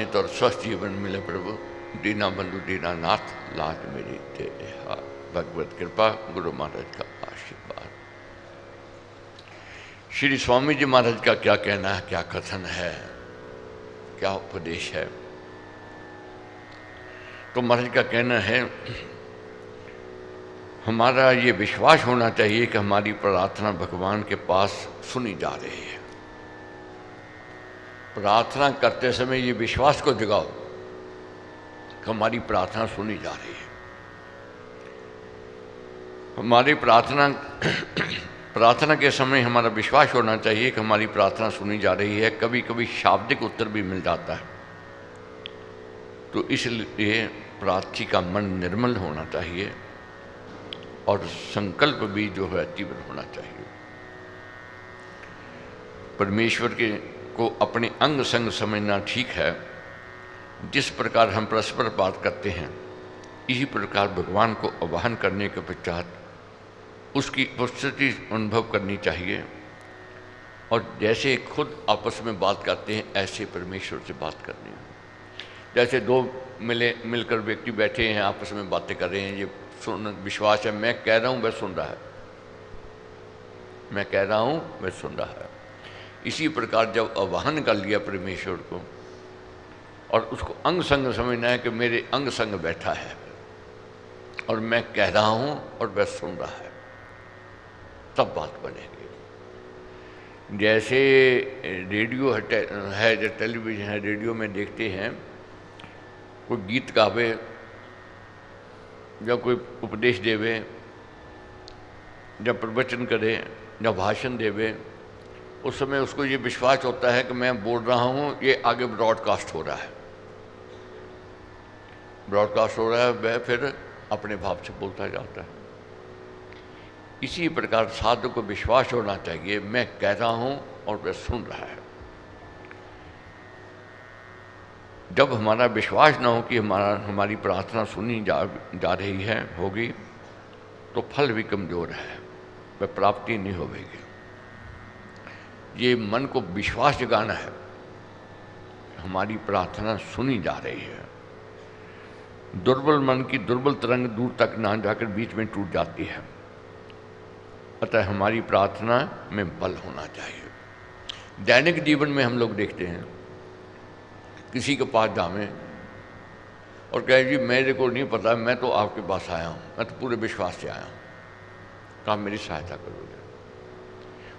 सम्मानित और स्वस्थ जीवन मिले प्रभु। दीना बंधु दीनानाथ लाज मेरी तेरे हाथ। भगवत कृपा गुरु महाराज का आशीर्वाद। श्री स्वामी जी महाराज का क्या कहना है, क्या कथन है, क्या उपदेश है। तो महाराज का कहना है, हमारा ये विश्वास होना चाहिए कि हमारी प्रार्थना भगवान के पास सुनी जा रही है। प्रार्थना करते समय ये विश्वास को जगाओ कि हमारी प्रार्थना सुनी जा रही है। हमारी प्रार्थना के समय हमारा विश्वास होना चाहिए कि हमारी प्रार्थना सुनी जा रही है। कभी कभी शाब्दिक उत्तर भी मिल जाता है, तो इसलिए प्रार्थी का मन निर्मल होना चाहिए और संकल्प भी जो है तीव्र होना चाहिए। परमेश्वर के को अपने अंग संग समझना ठीक है। जिस प्रकार हम परस्पर बात करते हैं, इसी प्रकार भगवान को आवाहन करने के पश्चात उसकी उपस्थिति अनुभव करनी चाहिए। और जैसे खुद आपस में बात करते हैं, ऐसे परमेश्वर से बात करनी है। जैसे दो मिलकर व्यक्ति बैठे हैं, आपस में बातें कर रहे हैं, ये सुन विश्वास है, मैं कह रहा हूँ वह सुन रहा है, मैं कह रहा हूँ वह सुन रहा है। इसी प्रकार जब आवाहन कर लिया परमेश्वर को और उसको अंग संग समझना है कि मेरे अंग संग बैठा है और मैं कह रहा हूँ और वह सुन रहा है, तब बात बनेगी। जैसे रेडियो है, जो टेलीविज़न है, रेडियो में देखते हैं कोई गीत गावे या कोई उपदेश देवे, जब प्रवचन करे, जब भाषण देवे, उस समय उसको ये विश्वास होता है कि मैं बोल रहा हूँ, ये आगे ब्रॉडकास्ट हो रहा है, ब्रॉडकास्ट हो रहा है, वह फिर अपने भाव से बोलता जाता है। इसी प्रकार साधु को विश्वास होना चाहिए, मैं कह रहा हूँ और वह सुन रहा है। जब हमारा विश्वास न हो कि हमारी प्रार्थना सुनी जा रही है, होगी, तो फल भी कमज़ोर है, वह प्राप्ति नहीं होगी। ये मन को विश्वास जगाना है, हमारी प्रार्थना सुनी जा रही है। दुर्बल मन की दुर्बल तरंग दूर तक ना जाकर बीच में टूट जाती है। अतः हमारी प्रार्थना में बल होना चाहिए। दैनिक जीवन में हम लोग देखते हैं, किसी के पास जावें और कहे जी मेरे को नहीं पता, मैं तो आपके पास आया हूँ, मैं तो पूरे विश्वास से आया हूँ, तो आप मेरी सहायता करोगे।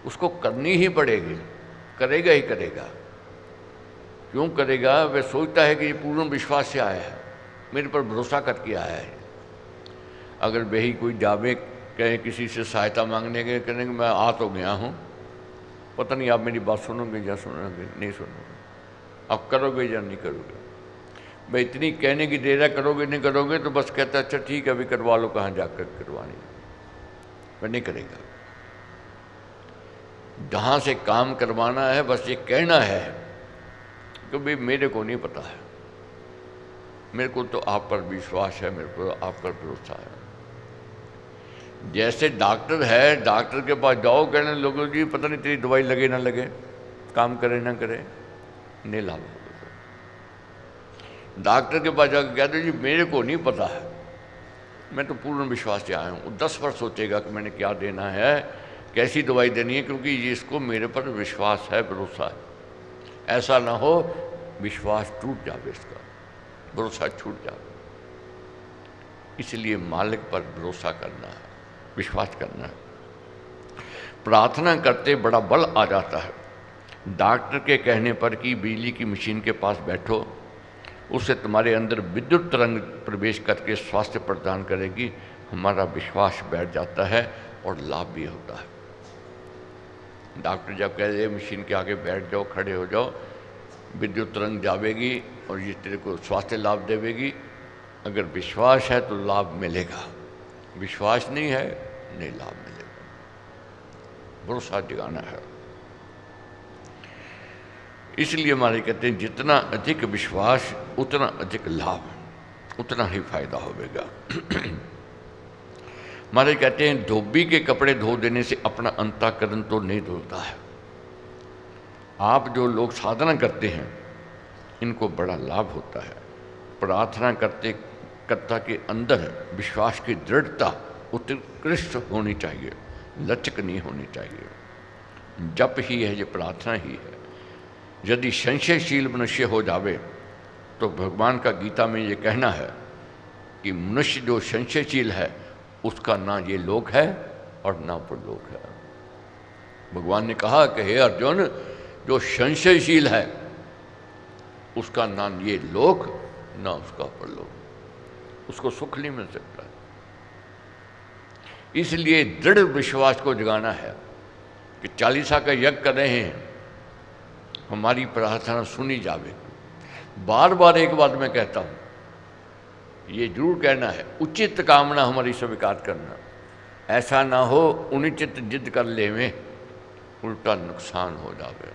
उसको करनी ही पड़ेगी, करेगा ही करेगा। क्यों करेगा? वह सोचता है कि ये पूर्ण विश्वास से आया है, मेरे पर भरोसा करके आया है। अगर वही कोई जावे कहे किसी से सहायता मांगने के, कहेंगे मैं आ तो गया हूँ, पता नहीं आप मेरी बात सुनोगे या सुनोगे, नहीं सुनोगे, आप करोगे या नहीं करोगे। भाई इतनी कहने की देर है, करोगे नहीं करोगे, तो बस कहता अच्छा ठीक है अभी करवा लो, कहाँ जाकर करवानी, वह नहीं करेगा। जहाँ से काम करवाना है बस ये कहना है कि भाई मेरे को नहीं पता है, मेरे को तो आप पर विश्वास है, मेरे को आप पर भरोसा है। जैसे डॉक्टर है, डॉक्टर के पास जाओ, कहने लोगों जी पता नहीं तेरी दवाई लगे ना लगे, काम करे ना करे, नहीं लाभ होगा। डॉक्टर के पास जाकर कहते जी मेरे को नहीं पता है, मैं तो पूर्ण विश्वास से आया हूँ। 10 बार सोचेगा कि मैंने क्या देना है, कैसी दवाई देनी है, क्योंकि ये इसको मेरे पर विश्वास है, भरोसा है। ऐसा ना हो विश्वास टूट जाए, इसका भरोसा छूट जाए। इसलिए मालिक पर भरोसा करना है, विश्वास करना है। प्रार्थना करते बड़ा बल आ जाता है। डॉक्टर के कहने पर कि बिजली की मशीन के पास बैठो, उससे तुम्हारे अंदर विद्युत तरंग प्रवेश करके स्वास्थ्य प्रदान करेगी, हमारा विश्वास बैठ जाता है और लाभ भी होता है। डॉक्टर जब कह दे मशीन के आगे बैठ जाओ, खड़े हो जाओ, विद्युत तरंग जावेगी और ये तेरे को स्वास्थ्य लाभ देवेगी। अगर विश्वास है तो लाभ मिलेगा, विश्वास नहीं है नहीं लाभ मिलेगा। भरोसा जगाना है। इसलिए हमारे कहते हैं जितना अधिक विश्वास उतना अधिक लाभ, उतना ही फायदा होगा। हमारे कहते हैं धोबी के कपड़े धो देने से अपना अंतःकरण तो नहीं धुलता है। आप जो लोग साधना करते हैं इनको बड़ा लाभ होता है। प्रार्थना करते कर्ता के अंदर विश्वास की दृढ़ता उत्कृष्ट होनी चाहिए, लचक नहीं होनी चाहिए। जप ही है, ये प्रार्थना ही है। यदि संशयशील मनुष्य हो जावे तो भगवान का गीता में ये कहना है कि मनुष्य जो संशयशील है उसका ना ये लोक है और ना परलोक है। भगवान ने कहा कि हे अर्जुन, जो संशयशील है उसका ना ये लोक ना उसका परलोक, उसको सुख नहीं मिल सकता। इसलिए दृढ़ विश्वास को जगाना है कि 40 का यज्ञ कर रहे हैं, हमारी प्रार्थना सुनी जावे। बार बार एक बात मैं कहता हूं, ये जरूर कहना है, उचित कामना हमारी स्वीकार करना। ऐसा ना हो उनिचित जिद कर ले में उल्टा नुकसान हो जावे,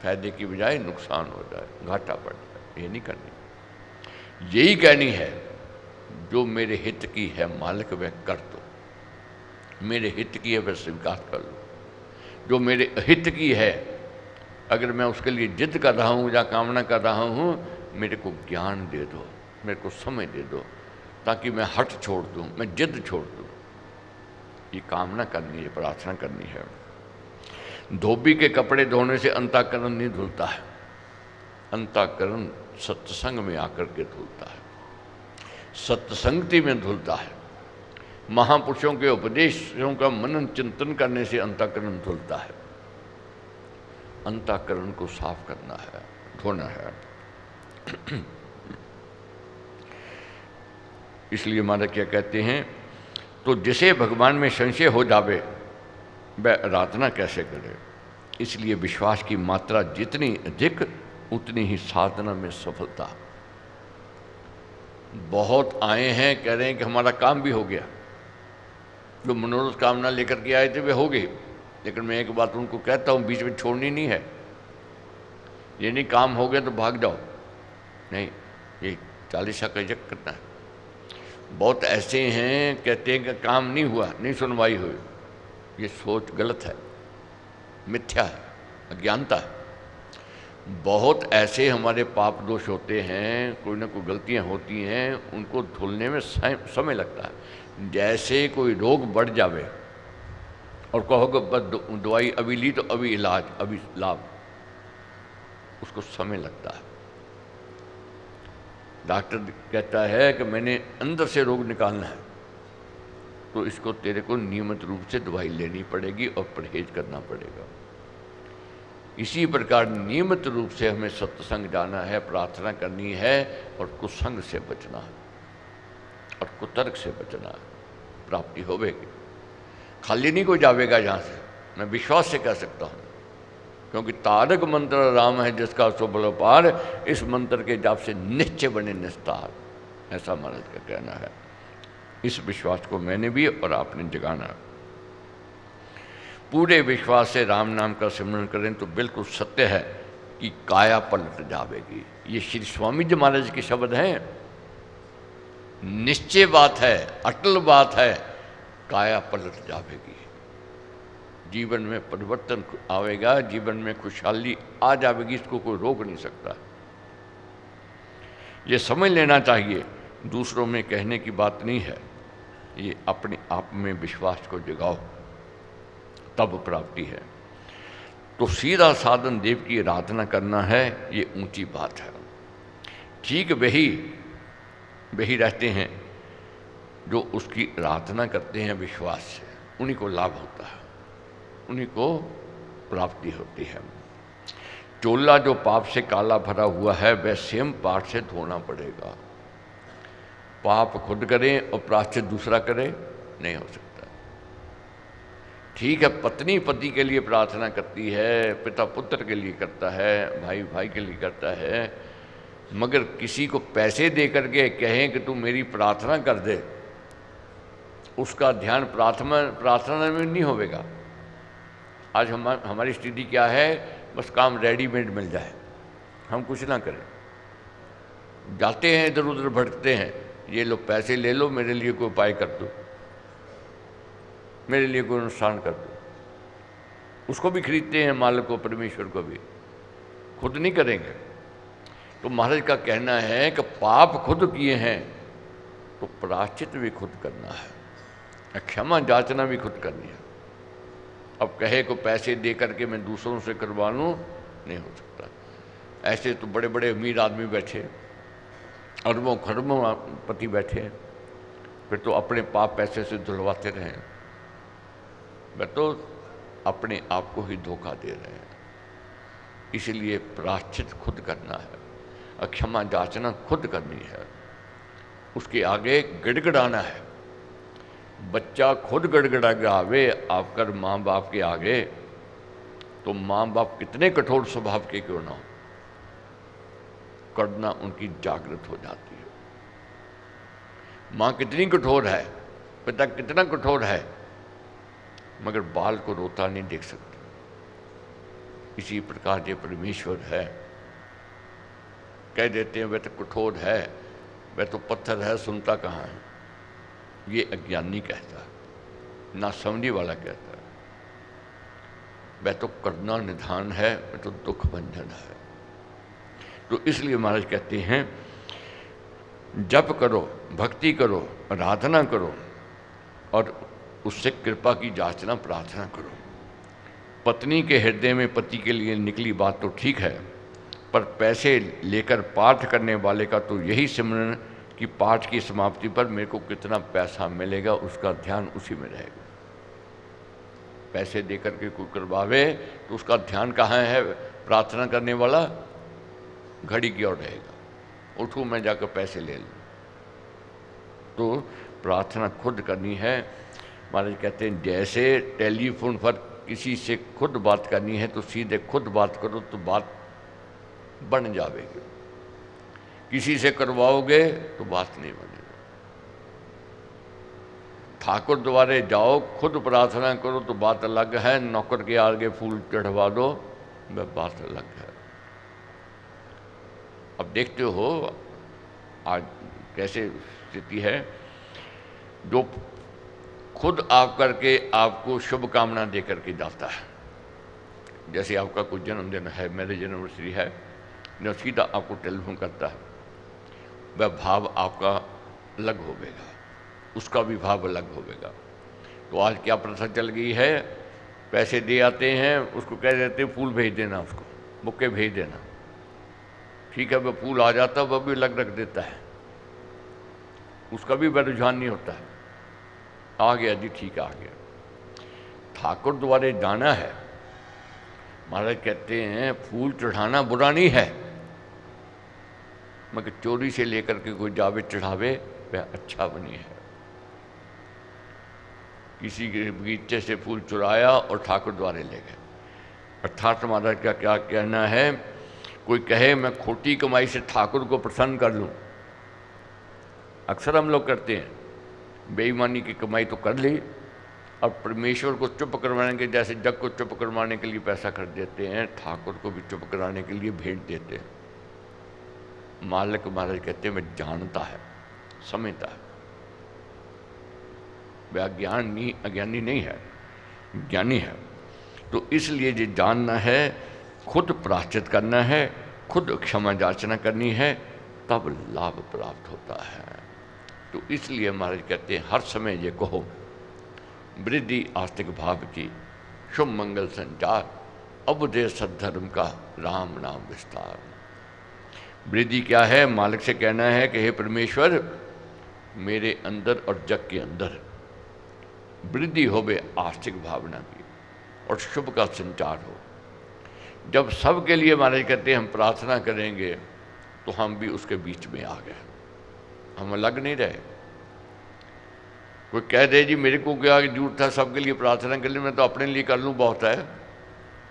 फायदे की बजाय नुकसान हो जाए, घाटा पड़ जाए। ये नहीं करनी। यही कहनी है, जो मेरे हित की है मालिक वह कर दो, मेरे हित की है वह स्वीकार कर लो। जो मेरे अहित की है, अगर मैं उसके लिए जिद कर रहा हूँ या कामना कर रहा हूँ, मेरे को ज्ञान दे दो, मेरे को समय दे दो, ताकि मैं हट छोड़ दूँ, मैं जिद छोड़ दूँ। ये कामना करनी है, प्रार्थना करनी है। धोबी के कपड़े धोने से अंतःकरण नहीं धुलता है, अंतःकरण सत्संग में आकर के धुलता है, सत्संगति में धुलता है। महापुरुषों के उपदेशों का मनन चिंतन करने से अंतःकरण धुलता है। अंतःकरण को साफ करना है, धोना है। इसलिए महाराज क्या कहते हैं, तो जिसे भगवान में संशय हो जावे वह आराधना कैसे करे। इसलिए विश्वास की मात्रा जितनी अधिक उतनी ही साधना में सफलता। बहुत आए हैं, कह रहे हैं कि हमारा काम भी हो गया, जो मनोरथ कामना लेकर के आए थे वे हो गई। लेकिन मैं एक बात उनको कहता हूँ, बीच में छोड़नी नहीं है। ये नहीं काम हो गया तो भाग जाओ, नहीं, ये 40 का यज्ञ करना है। बहुत ऐसे हैं कहते हैं कि काम नहीं हुआ, नहीं सुनवाई हुई। ये सोच गलत है, मिथ्या है, अज्ञानता है। बहुत ऐसे हमारे पाप दोष होते हैं, कोई ना कोई गलतियां होती हैं, उनको धुलने में समय लगता है। जैसे कोई रोग बढ़ जावे और कहोगे बस दवाई अभी ली तो अभी इलाज, अभी लाभ, उसको समय लगता है। डॉक्टर कहता है कि मैंने अंदर से रोग निकालना है, तो इसको तेरे को नियमित रूप से दवाई लेनी पड़ेगी और परहेज करना पड़ेगा। इसी प्रकार नियमित रूप से हमें सत्संग जाना है, प्रार्थना करनी है और कुसंग से बचना है और कुतर्क से बचना है, प्राप्ति होवेगी। खाली नहीं कोई जावेगा यहाँ से, मैं विश्वास से कह सकता हूँ, क्योंकि तारक मंत्र राम है जिसका सुबल पार, इस मंत्र के जाप से निश्चय बने निस्तार, ऐसा महाराज का कहना है। इस विश्वास को मैंने भी और आपने जगाना। पूरे विश्वास से राम नाम का सिमरन करें तो बिल्कुल सत्य है कि काया पलट जावेगी। ये श्री स्वामी जी महाराज के शब्द हैं, निश्चय बात है, अटल बात है, काया पलट जावेगी। जीवन में परिवर्तन आवेगा, जीवन में खुशहाली आ जाएगी, इसको कोई रोक नहीं सकता। ये समझ लेना चाहिए, दूसरों में कहने की बात नहीं है, ये अपने आप में विश्वास को जगाओ, तब प्राप्ति है। तो सीधा साधन देव की आराधना करना है, ये ऊंची बात है। ठीक वही रहते हैं जो उसकी आराधना करते हैं विश्वास से, उन्हीं को लाभ होता है, उन्हीं को प्राप्ति होती है। चोला जो पाप से काला भरा हुआ है वह स्वयं पाप से धोना पड़ेगा। पाप खुद करें और प्रायश्चित दूसरा करे, नहीं हो सकता। ठीक है, पत्नी पति के लिए प्रार्थना करती है, पिता पुत्र के लिए करता है, भाई भाई के लिए करता है, मगर किसी को पैसे दे करके कहें कि तू मेरी प्रार्थना कर दे, उसका ध्यान प्रार्थना में नहीं होगा। आज हमारी स्थिति क्या है, बस काम रेडीमेड मिल जाए, हम कुछ ना करें। जाते हैं इधर उधर भटकते हैं, ये लो पैसे ले लो, मेरे लिए कोई उपाय कर दो, मेरे लिए कोई अनुष्ठान कर दो। उसको भी खरीदते हैं, मालिक को, परमेश्वर को भी, खुद नहीं करेंगे। तो महाराज का कहना है कि पाप खुद किए हैं तो प्रायश्चित भी खुद करना है, क्षमा याचना भी खुद करनी है। अब कहे को पैसे दे करके मैं दूसरों से करवा लूँ, नहीं हो सकता। ऐसे तो बड़े बड़े अमीर आदमी बैठे, अरबों खरबों पति बैठे, फिर तो अपने पाप पैसे से धुलवाते रहे, वह तो अपने आप को ही धोखा दे रहे हैं। इसलिए प्रायश्चित खुद करना है, क्षमा याचना खुद करनी है। उसके आगे गिड़गिड़ाना है। बच्चा खुद गड़गड़ा गावे आपकर माँ बाप के आगे, तो माँ बाप कितने कठोर स्वभाव के क्यों ना हो, करना उनकी जागृत हो जाती है। माँ कितनी कठोर है, पिता कितना कठोर है, मगर बाल को रोता नहीं देख सकते। इसी प्रकार ये परमेश्वर है, कह देते हैं वह तो कठोर है, वह तो पत्थर है, सुनता कहाँ है। ये अज्ञानी कहता है, ना समझी वाला कहता है। वह तो करना निधान है, वह तो दुख भंजन है। तो इसलिए महाराज कहते हैं जप करो, भक्ति करो, आराधना करो और उससे कृपा की याचना प्रार्थना करो। पत्नी के हृदय में पति के लिए निकली बात तो ठीक है, पर पैसे लेकर पाठ करने वाले का तो यही सिमरन कि पाठ की समाप्ति पर मेरे को कितना पैसा मिलेगा, उसका ध्यान उसी में रहेगा। पैसे देकर के कोई करवावे तो उसका ध्यान कहाँ है? प्रार्थना करने वाला घड़ी की ओर रहेगा, उठूँ मैं जाकर पैसे ले लूँ। तो प्रार्थना खुद करनी है। महाराज कहते हैं जैसे टेलीफोन पर किसी से खुद बात करनी है तो सीधे खुद बात करो तो बात बन जाएगी, किसी से करवाओगे तो बात नहीं बनेगी। ठाकुर द्वारे जाओ, खुद प्रार्थना करो तो बात अलग है, नौकर के आगे फूल चढ़वा दो वह बात अलग है। अब देखते हो आज कैसे स्थिति है, जो खुद आप करके आपको शुभकामना दे करके जाता है। जैसे आपका कोई जन्मदिन है, मैरिज एनिवर्सरी है, जो सीधा आपको टेलीफोन करता है, वह भाव आपका अलग होगा, उसका भी भाव अलग होगा। तो आज क्या प्रथा चल गई है, पैसे दे आते हैं, उसको कह देते हैं फूल भेज देना, उसको बुके भेज देना। ठीक है, वह फूल आ जाता है, वह भी अलग रख देता है, उसका भी वह रुझान नहीं होता है। आ गया जी, ठीक है, आ गया। ठाकुर द्वारे जाना है। महाराज कहते हैं फूल चढ़ाना बुरा नहीं है, मगर चोरी से लेकर के कोई जावे चढ़ावे वह अच्छा बनी है। किसी के बगीचे से फूल चुराया और ठाकुर द्वारे ले गए। अर्थात महाराज का क्या कहना है, कोई कहे मैं खोटी कमाई से ठाकुर को प्रसन्न कर लूँ। अक्सर हम लोग करते हैं, बेईमानी की कमाई तो कर ली, और परमेश्वर को चुप करवाने के, जैसे जग को चुप करवाने के लिए पैसा खर्च देते हैं, ठाकुर को भी चुप कराने के लिए भेंट देते हैं। मालिक महाराज कहते हैं वह जानता है, समझता है, वह अज्ञानी नहीं है, ज्ञानी है। तो इसलिए ये जानना है, खुद प्रायश्चित करना है, खुद क्षमा याचना करनी है, तब लाभ प्राप्त होता है। तो इसलिए महाराज कहते हैं हर समय ये कहो, वृद्धि आस्तिक भाव की, शुभ मंगल संचार, अबुदे सद्धर्म का, राम नाम विस्तार। वृद्धि क्या है? मालिक से कहना है कि हे परमेश्वर, मेरे अंदर और जग के अंदर वृद्धि हो बे आस्तिक भावना की और शुभ का संचार हो। जब सब के लिए महाराज कहते हैं हम प्रार्थना करेंगे, तो हम भी उसके बीच में आ गए, हम अलग नहीं रहे। कोई कह दे जी मेरे को क्या जरूरत है सबके लिए प्रार्थना के लिए, मैं तो अपने लिए कर लूँ बहुत है।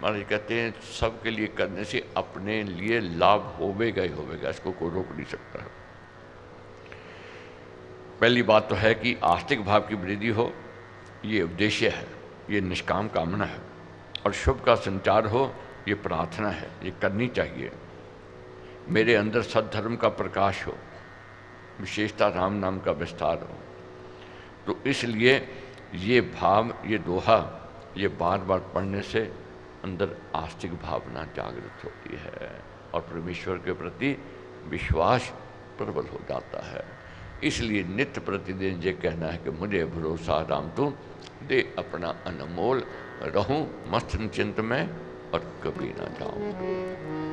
महाराज कहते हैं सबके लिए करने से अपने लिए लाभ होवेगा ही होवेगा, इसको कोई रोक नहीं सकता है। पहली बात तो है कि आस्तिक भाव की वृद्धि हो, ये उद्देश्य है, ये निष्काम कामना है। और शुभ का संचार हो, ये प्रार्थना है, ये करनी चाहिए। मेरे अंदर सद्धर्म का प्रकाश हो, विशेषता राम नाम का विस्तार हो। तो इसलिए ये भाव, ये दोहा, ये बार बार पढ़ने से अंदर आस्तिक भावना जागृत होती है और परमेश्वर के प्रति विश्वास प्रबल हो जाता है। इसलिए नित्य प्रतिदिन ये कहना है कि मुझे भरोसा राम तू दे अपना अनमोल, रहूं मस्त चिंत में और कभी ना जाऊं।